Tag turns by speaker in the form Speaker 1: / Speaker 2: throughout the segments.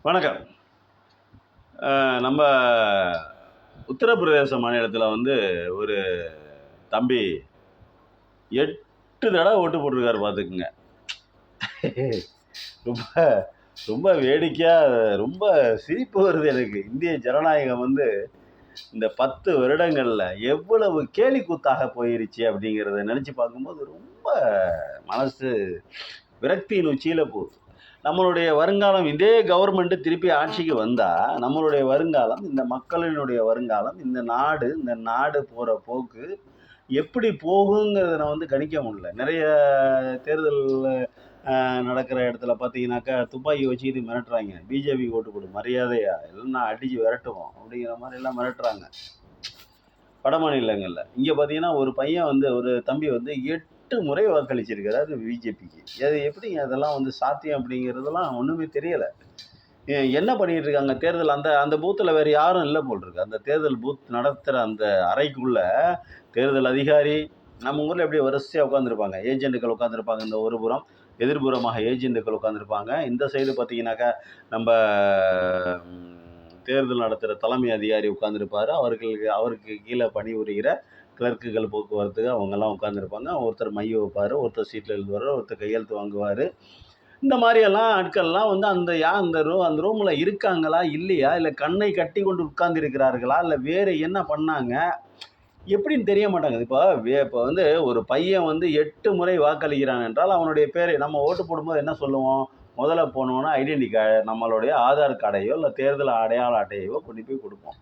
Speaker 1: வணக்கம். நம்ம உத்தரப்பிரதேச மாநிலத்தில் ஒரு தம்பி 8 தடவை ஓட்டு போட்டிருக்காரு பார்த்துக்குங்க. ரொம்ப ரொம்ப வேடிக்கையாக ரொம்ப சிரிப்பு வருது எனக்கு. இந்திய ஜனநாயகம் இந்த 10 வருடங்களில் எவ்வளவு கேலி கூத்தாக போயிருச்சு அப்படிங்கிறத நினச்சி பார்க்கும்போது ரொம்ப மனசு விரக்தியின் உச்சியில் போகுது. நம்மளுடைய வருங்காலம் இதே கவர்மெண்ட்டு திருப்பி ஆட்சிக்கு வந்தால் நம்மளுடைய வருங்காலம், இந்த மக்களினுடைய வருங்காலம், இந்த நாடு போகிற போக்கு எப்படி போகுங்கிறத கணிக்க முடியல. நிறைய தேர்தல் நடக்கிற இடத்துல பார்த்தீங்கன்னாக்கா துப்பாக்கி வச்சுக்கிட்டு மிரட்டுறாங்க. பிஜேபி ஓட்டு போடு, மரியாதையா இல்லைன்னா அடித்து விரட்டுவோம் அப்படிங்கிற மாதிரிலாம் மிரட்டுறாங்க வட மாநிலங்களில். இங்கே பார்த்தீங்கன்னா ஒரு பையன் ஒரு தம்பி 8 முறை வாக்களிச்சிருக்கிறாரு பிஜேபிக்கு. அது எப்படிங்க அதெல்லாம் சாத்தியம் அப்படிங்கிறதெல்லாம் ஒன்றுமே தெரியலை. என்ன பண்ணிகிட்டு இருக்காங்க தேர்தல் அந்த பூத்தில் வேறு யாரும் இல்லை போல் இருக்கு. அந்த தேர்தல் பூத் நடத்துகிற அந்த அறைக்குள்ளே தேர்தல் அதிகாரி நம்ம ஊரில் எப்படி வரிசையாக உட்காந்துருப்பாங்க, ஏஜென்ட்டுகள் உட்காந்துருப்பாங்க. இந்த ஒரு புறம் எதிர்புறமாக ஏஜென்ட்டுகள் உட்காந்துருப்பாங்க. இந்த சைடு பார்த்தீங்கன்னாக்கா நம்ம தேர்தல் நடத்துகிற தலைமை அதிகாரி உட்காந்துருப்பார். அவருக்கு கீழே பணிபுரிகிற கிளர்க்குகள், போக்குவரத்துக்கு அவங்கெல்லாம் உட்காந்துருப்பாங்க. ஒருத்தர் மைய வைப்பார், ஒருத்தர் சீட்டில் எழுதுவார், ஒருத்தர் கையெழுத்து வாங்குவார். இந்த மாதிரியெல்லாம் ஆட்கள்லாம் அந்த ரூமில் இருக்காங்களா இல்லையா, இல்லை கண்ணை கட்டி கொண்டு உட்கார்ந்திருக்கிறார்களா, இல்லை வேறு என்ன பண்ணாங்க எப்படின்னு தெரிய மாட்டாங்க. இப்போ ஒரு பையன் 8 முறை வாக்களிக்கிறான் என்றால் அவனுடைய பேரை நம்ம ஓட்டு போடும்போது என்ன சொல்லுவோம்? முதல்ல போனோன்னா ஐடென்டி கார்டு, நம்மளுடைய ஆதார் கார்டையோ இல்லை தேர்தல் அடையாள அட்டையோ கொண்டு போய் கொடுப்போம்.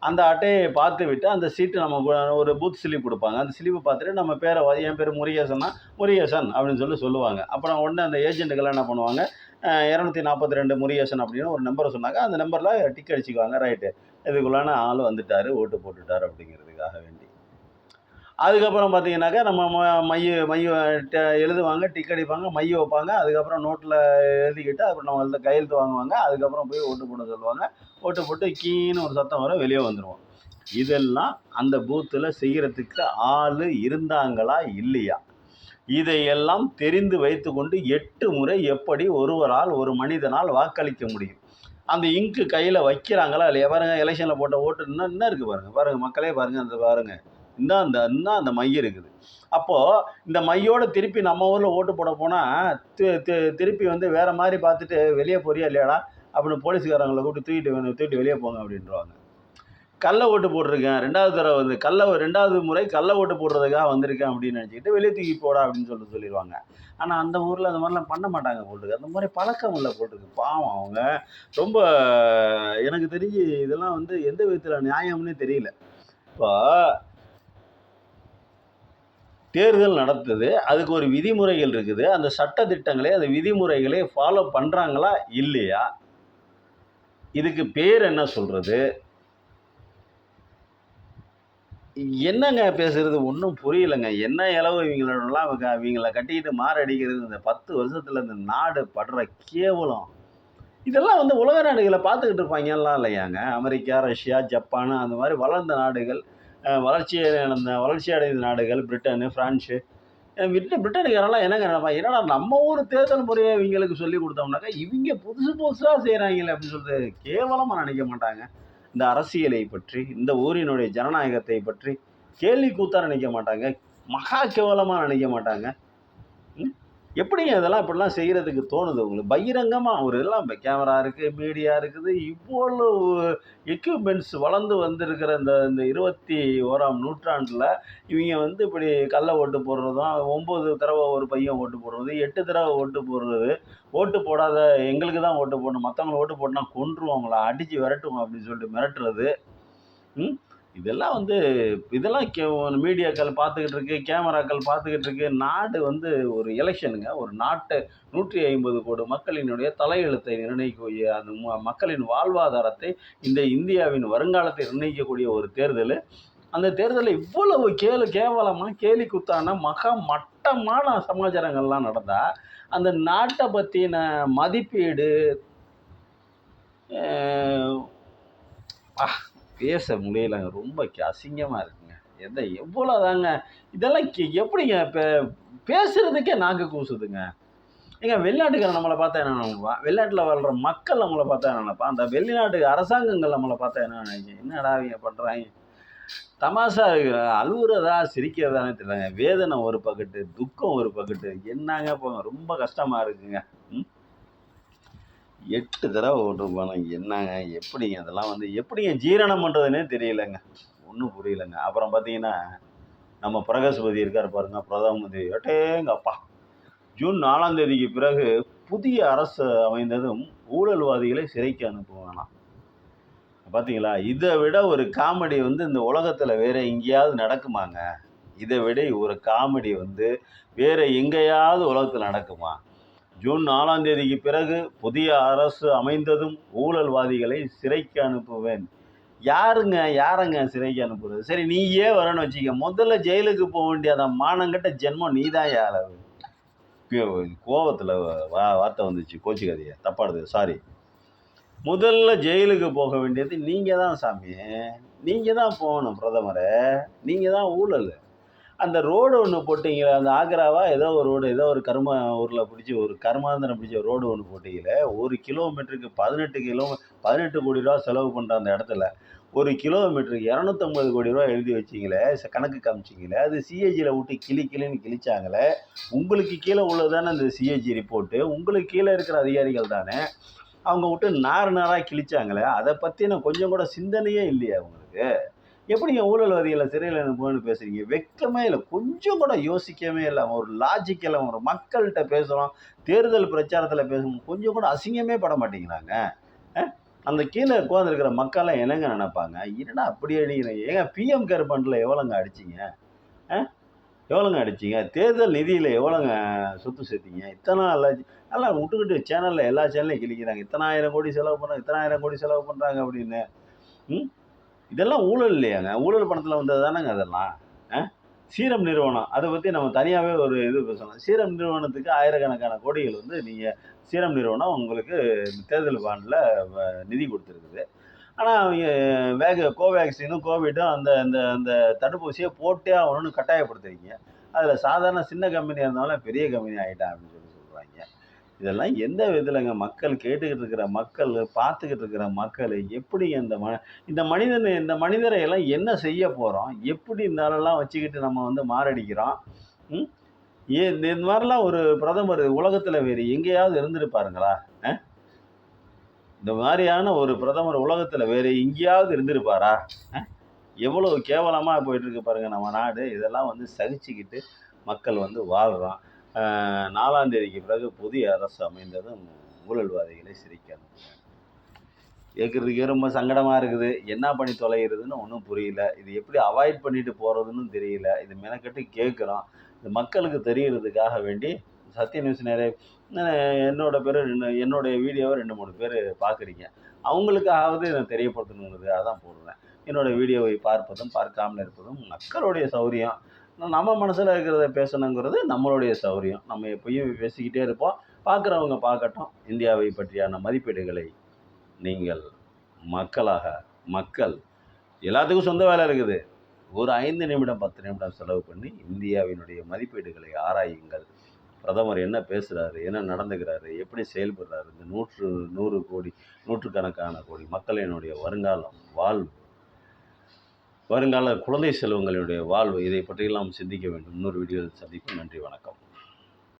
Speaker 1: அந்த அட்டையை பார்த்து விட்டு அந்த சீட்டு நம்ம ஒரு பூத் ஸ்லிப் கொடுப்பாங்க. அந்த ஸ்லிப்பை பார்த்துட்டு நம்ம பேரை என் பேர் முருகேசன்னா முருகேசன் அப்படின்னு சொல்லுவாங்க. அப்புறம் உடனே அந்த ஏஜென்ட்டுக்கெல்லாம் என்ன பண்ணுவாங்க, 242 முருகேசன் அப்படின்னு ஒரு நம்பரை சொன்னாங்க. அந்த நம்பரில் டிக் அடிச்சுக்குவாங்க. ரைட்டு, இதுக்குள்ளான ஆள் வந்துட்டார், ஓட்டு போட்டுட்டார் அப்படிங்கிறதுக்காக வேண்டி. அதுக்கப்புறம் பார்த்தீங்கன்னாக்கா நம்ம மைய எழுதுவாங்க, டிக் அடிப்பாங்க, மைய வைப்பாங்க. அதுக்கப்புறம் நோட்டில் எழுதிக்கிட்டு அப்புறம் நம்ம கையெழுத்து வாங்குவாங்க. அதுக்கப்புறம் போய் ஓட்டு போட சொல்லுவாங்க. ஓட்டு போட்டு கீன்னு ஒரு சத்தம் வர வெளியே வந்துடுவோம். இதெல்லாம் அந்த பூத்தில் செய்கிறதுக்கு ஆள் இருந்தாங்களா இல்லையா, இதையெல்லாம் தெரிந்து வைத்து கொண்டு 8 முறை எப்படி ஒரு மனிதனால் வாக்களிக்க முடியும்? அந்த இங்கு கையில் வைக்கிறாங்களா இல்லையா? பாருங்கள், எலெக்ஷனில் போட்ட ஓட்டு இன்னும் இருக்குது பாருங்கள் மக்களே, பாருங்கள் அந்த மை இருக்குது. அப்போது இந்த மையோடு திருப்பி நம்ம ஊரில் ஓட்டு போட போனால் திருப்பி வேறு மாதிரி பார்த்துட்டு வெளியே போறியா இல்லையாடா அப்படின்னு போலீஸ்காரங்களை கூப்பிட்டு தூக்கிட்டு வெளியே போங்க அப்படின்றவாங்க. கள்ள ஓட்டு போட்டிருக்கேன், 2வது தடவை ரெண்டாவது முறை கள்ள ஓட்டு போடுறதுக்காக வந்திருக்கேன் அப்படின்னு நினச்சிக்கிட்டு வெளியே தூக்கி போடா அப்படின்னு சொல்லிடுவாங்க. ஆனால் அந்த ஊரில் அந்த மாதிரிலாம் பண்ண மாட்டாங்க போட்டுருக்கு. அந்த மாதிரி பழக்கம் இல்லை போட்டுருக்கு. பாவம் அவங்க ரொம்ப, எனக்கு தெரிஞ்சு இதெல்லாம் எந்த விதத்தில் நியாயம்னே தெரியல. இப்போ தேர்தல் நடத்துது, அதுக்கு ஒரு விதிமுறைகள் இருக்குது. அந்த சட்டத்திட்டங்களை அந்த விதிமுறைகளை ஃபாலோ பண்ணுறாங்களா இல்லையா, இதுக்கு பேர் என்ன சொல்கிறது, என்னங்க பேசுகிறது ஒன்றும் புரியலைங்க. என்ன இளவு இவங்களை கட்டிக்கிட்டு மாரடிக்கிறது. இந்த 10 வருஷத்தில் இந்த நாடு படுற கேவலம் இதெல்லாம் உலக நாடுகளை பார்த்துக்கிட்டு இருப்பாங்கலாம் இல்லையாங்க. அமெரிக்கா, ரஷ்யா, ஜப்பான் அந்த மாதிரி வளர்ந்த நாடுகள், வளர்ச்சி அடைந்த நாடுகள், பிரிட்டனு, ஃப்ரான்ஸு, பிரிட்டனுக்காரெல்லாம் என்னங்க நினைப்பாங்க, என்னடா நம்ம ஊர் தேர்தல் முறையை இவங்களுக்கு சொல்லி கொடுத்தோம்னாக்கா இவங்க புதுசாக செய்கிறாங்களே அப்படின்னு சொல்லிட்டு கேவலமாக நினைக்க மாட்டாங்க. இந்த அரசியலை பற்றி, இந்த ஊரினுடைய ஜனநாயகத்தை பற்றி கேலி கூத்தாக நினைக்க மாட்டாங்க, மகா கேவலமாக நினைக்க மாட்டாங்க. எப்படிங்க இதெல்லாம் இப்படிலாம் செய்கிறதுக்கு தோணுது உங்களுக்கு? பகிரங்கமாக ஒரு இதெல்லாம் கேமரா இருக்குது, மீடியா இருக்குது, இவ்வளோ எக்யூப்மெண்ட்ஸ் வளர்ந்து வந்திருக்கிற இந்த 21ஆம் நூற்றாண்டில் இவங்க இப்படி கள்ள ஓட்டு போடுறதும், 9 தடவை ஒரு பையன் ஓட்டு போடுறது, 8 தடவை ஓட்டு போடுறது, ஓட்டு போடாத எங்களுக்கு தான் ஓட்டு போடணும், மற்றவங்களை ஓட்டு போட்டுனா கொன்றுவாங்களா, அடித்து விரட்டுவோம் அப்படின்னு சொல்லிட்டு மிரட்டுறது. இதெல்லாம் மீடியாக்கள் பார்த்துக்கிட்டு இருக்கு, கேமராக்கள் பார்த்துக்கிட்டு இருக்கு. நாடு ஒரு எலெக்ஷனுங்க, ஒரு நாட்டை 150 கோடி மக்களினுடைய தலையெழுத்தை நிர்ணயிக்கக்கூடிய, அந்த மக்களின் வாழ்வாதாரத்தை, இந்த இந்தியாவின் வருங்காலத்தை நிர்ணயிக்கக்கூடிய ஒரு தேர்தல். அந்த தேர்தலில் இவ்வளவு கேவலமாக கேலி குத்தான மகா மட்டமான சமாச்சாரங்கள்லாம் நடந்தால் அந்த நாட்டை பற்றின மதிப்பீடு பேச முடியலைங்க. ரொம்ப அசிங்கமாக இருக்குங்க. எவ்வளோ தாங்க இதெல்லாம் எப்படிங்க பேசுகிறதுக்கே நாக்கு கூசுதுங்க. ஏங்க வெளிநாட்டுக்காரன் நம்மளை பார்த்தா என்ன நினைப்பான்? வெளிநாட்டில் வாழ்கிற மக்கள் நம்மளை பார்த்தா என்ன நினைப்பான்? அந்த வெளிநாட்டு அரசாங்கங்கள் நம்மளை பார்த்தா என்ன நினைக்கும்? என்னடா இவங்க பண்ணுறாங்க? தமாஷா இருக்கிற அழுகுறதா சிரிக்கிறதானே தெரியலங்க. வேதனை ஒரு பக்கெட்டு, துக்கம் ஒரு பக்கெட்டு. என்னங்க போங்க, ரொம்ப கஷ்டமாக இருக்குங்க. 8 தடவை ஓட்டுருப்பானுங்க. என்னங்க எப்படிங்க அதெல்லாம் எப்படிங்க ஜீரணம் பண்ணுறதுன்னே தெரியலங்க. ஒன்றும் புரியலங்க. அப்புறம் பார்த்தீங்கன்னா, நம்ம பிரகாஷ்பதி இருக்கார் பாருங்க, பிரதம மந்திரி. அடேங்கப்பா! ஜூன் 4ஆம் தேதிக்கு பிறகு புதிய அரசு அமைந்ததும் ஊழல்வாதிகளை சிறைக்கு அனுப்புவானாம். பார்த்தீங்களா? இதை விட ஒரு காமெடி இந்த உலகத்தில் வேற எங்கேயாவது நடக்குமாங்க? இதை விட ஒரு காமெடி வேற எங்கேயாவது உலகத்தில் நடக்குமா? ஜூன் 4ஆம் தேதிக்கு பிறகு புதிய அரசு அமைந்ததும் ஊழல்வாதிகளை சிறைக்கு அனுப்புவேன். யாரங்க சிறைக்கு அனுப்புறது? சரி, நீயே வரணும்னு வச்சுக்க. முதல்ல ஜெயிலுக்கு போக வேண்டிய அந்த மானங்கட்ட ஜென்மம் நீதான் யாராவது. கோவத்தில் வார்த்தை வந்துச்சு, கோச்சிக்காதீங்க, தப்பா எடுத்து, சாரி. முதல்ல ஜெயிலுக்கு போக வேண்டியது நீங்கள் தான் சாமி. நீங்கள் தான் போகணும் பிரதமரை. நீங்கள் தான் ஊழல். அந்த ரோடு ஒன்று போட்டிங்களே, அந்த ஆக்ராவா ஏதோ ஒரு ரோடு, ஏதோ ஒரு கர்ம ஊரில் பிடிச்சி ஒரு கர்மாந்திரம் பிடிச்ச ரோடு ஒன்று போட்டிங்களே, 1 கிலோமீட்டருக்கு 18 கோடி ரூபா செலவு பண்ணுற அந்த இடத்துல 1 கிலோமீட்டருக்கு 250 கோடி ரூபா எழுதி வச்சிங்களே, கணக்கு காமிச்சிங்களே, அது சிஏஜியில் விட்டு கிளின்னு கிழிச்சாங்களே. உங்களுக்கு கீழே உள்ளதானே அந்த சிஏஜி ரிப்போர்ட்டு, உங்களுக்கு கீழே இருக்கிற அதிகாரிகள் தானே அவங்க விட்டு நாராக கிழிச்சாங்களே. அதை பற்றின கொஞ்சம் கூட சிந்தனையே இல்லையா உங்களுக்கு? எப்படிங்க ஊழல்வாதிகளை சிறையில் அனுப்புவேன்னு பேசுறீங்க? வெட்கமே இல்லை, கொஞ்சம் கூட யோசிக்கவே இல்லை. ஒரு லாஜிக்கல ஒரு மக்கள்கிட்ட பேசுகிறோம், தேர்தல் பிரச்சாரத்தில் பேசணும், கொஞ்சம் கூட அசிங்கமே பட மாட்டேங்கிறாங்க. அந்த கீழே உட்காந்துருக்கிற மக்கள்லாம் என்னங்க நினைப்பாங்க? என்னடா அப்படி அடிக்கிறீங்க? ஏங்க பிஎம் கேர் ஃபண்டில் எவ்வளோங்க அடிச்சிங்க? எவ்வளோங்க அடிச்சிங்க? தேர்தல் நிதியில் எவ்வளோங்க சொத்து சேர்த்தீங்க? இத்தனை எல்லாம் விட்டுக்கிட்டு சேனலில் எல்லா சேனல்லையும் கிழிக்கிறாங்க. இத்தனாயிரம் கோடி செலவு பண்ணுறாங்க, இத்தனாயிரம் கோடி செலவு பண்ணுறாங்க அப்படின்னு. இதெல்லாம் ஊழல் இல்லையாங்க? ஊழல் பணத்தில் வந்தது தானேங்க அதெல்லாம். சீரம் நிறுவனம், அதை பற்றி நம்ம தனியாகவே ஒரு இது பேசணும். சீரம் நிறுவனத்துக்கு ஆயிரக்கணக்கான கோடிகள் நீங்கள் சீரம் நிறுவனம் உங்களுக்கு தேர்தல் பாண்டில் நிதி கொடுத்துருக்குது. ஆனால் அவங்க கோவேக்சினும் கோவிடும் அந்த அந்த அந்த தடுப்பூசியை போட்டே ஆகணும்னு கட்டாயப்படுத்துறீங்க. அதில் சாதாரண சின்ன கம்பெனியாக இருந்தாலும் பெரிய கம்பெனி ஆகிட்டான் அப்படின்னு சொல்கிறாங்க. இதெல்லாம் எந்த விதத்துலங்க மக்கள் கேட்டுக்கிட்டு இருக்கிற மக்கள், பார்த்துக்கிட்டு இருக்கிற மக்கள் எப்படி இந்த மனிதரை எல்லாம் என்ன செய்ய போகிறோம்? எப்படி இந்த ஆளெல்லாம் வச்சுக்கிட்டு நம்ம மாரடிக்கிறோம்? இந்த மாதிரிலாம் ஒரு பிரதமர் உலகத்தில் வேறு எங்கேயாவது இருந்திருப்பாருங்களா? இந்த மாதிரியான ஒரு பிரதமர் உலகத்தில் வேறு எங்கேயாவது இருந்திருப்பாரா? எவ்வளவு கேவலமாக போயிட்டுருக்கு பாருங்கள் நம்ம நாடு. இதெல்லாம் சகிச்சுக்கிட்டு மக்கள் வாழ்கிறோம். 4ஆம் தேதிக்கு பிறகு புதிய அரசு அமைந்ததும் ஊழல்வாதிகளை சிறைக்கு அனுப்புவேன். கேட்குறதுக்கே ரொம்ப சங்கடமாக இருக்குது. என்ன பண்ணி தொலைகிறதுன்னு ஒன்றும் புரியல. இது எப்படி அவாய்ட் பண்ணிட்டு போகிறதுன்னு தெரியல. இது மெனக்கட்டு கேட்குறோம். இது மக்களுக்கு தெரியறதுக்காக வேண்டி சத்ய நியூஸ் நிறைய என்னுடைய வீடியோவை 2-3 பேர் பார்க்குறீங்க. அவங்களுக்காவது இதை தெரியப்படுத்தணுங்கிறதுக்காக தான் போடுறேன். என்னோடய வீடியோவை பார்ப்பதும் பார்க்காமல் இருப்பதும் மக்களுடைய சௌரியம். நம்ம மனசில் இருக்கிறத பேசணுங்கிறது நம்மளுடைய சௌரியம். நம்ம எப்பயும் பேசிக்கிட்டே இருப்போம். பார்க்குறவங்க பார்க்கட்டும். இந்தியாவை பற்றியான மதிப்பீடுகளை நீங்கள் மக்கள் எல்லாத்துக்கும் சொந்த வேலை இருக்குது. ஒரு 5 நிமிடம் 10 நிமிடம் செலவு பண்ணி இந்தியாவினுடைய மதிப்பீடுகளை ஆராயுங்கள். பிரதமர் என்ன பேசுகிறாரு, என்ன நடந்துக்கிறாரு, எப்படி செயல்படுறாரு, இந்த 100 கோடி நூற்றுக்கணக்கான கோடி மக்களினுடைய வருங்கால குழந்தை செல்வங்களுடைய வாழ்வு, இதை பற்றியெல்லாம் சிந்திக்க வேண்டும். இன்னொரு வீடியோவில் சந்திப்போம். நன்றி, வணக்கம்.